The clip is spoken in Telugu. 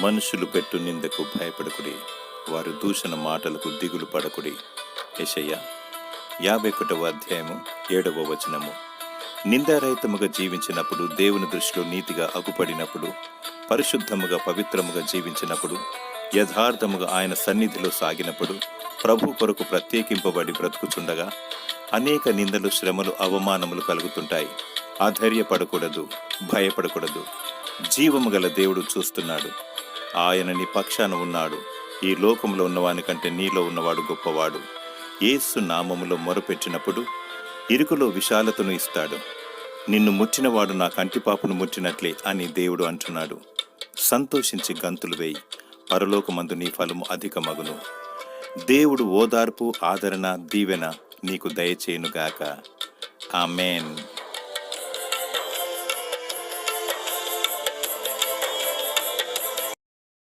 మనుషులు పెట్టు నిందకు భయపడకుడి, వారు దూషణ మాటలకు దిగులు పడకుడి. యెషయా 51వ అధ్యాయము 7వ వచనము. నిందారహితముగా జీవించినప్పుడు, దేవుని దృష్టిలో నీతిగా అగుపడినప్పుడు, పరిశుద్ధముగా పవిత్రముగా జీవించినప్పుడు, యథార్థముగా ఆయన సన్నిధిలో సాగినప్పుడు, ప్రభు కొరకు ప్రత్యేకింపబడి బ్రతుకుచుండగా అనేక నిందలు, శ్రమలు, అవమానములు కలుగుతుంటాయి. అధైర్యపడకూడదు, భయపడకూడదు. జీవము గల దేవుడు చూస్తున్నాడు. ఆయన నీ పక్షాన ఉన్నాడు. ఈ లోకంలో ఉన్నవాని కంటే నీలో ఉన్నవాడు గొప్పవాడు. యేసు నామములో మొరపెట్టినప్పుడు ఇరుకులో విశాలతను ఇస్తాడు. నిన్ను ముట్టినవాడు నా కంటిపాపును ముట్టినట్లే అని దేవుడు అంటున్నాడు. సంతోషించి గంతులు వేయి, పరలోకమందు నీ ఫలము అధికమగును. దేవుడు ఓదార్పు, ఆదరణ, దీవెన నీకు దయచేయునుగాక. ఆమేన్.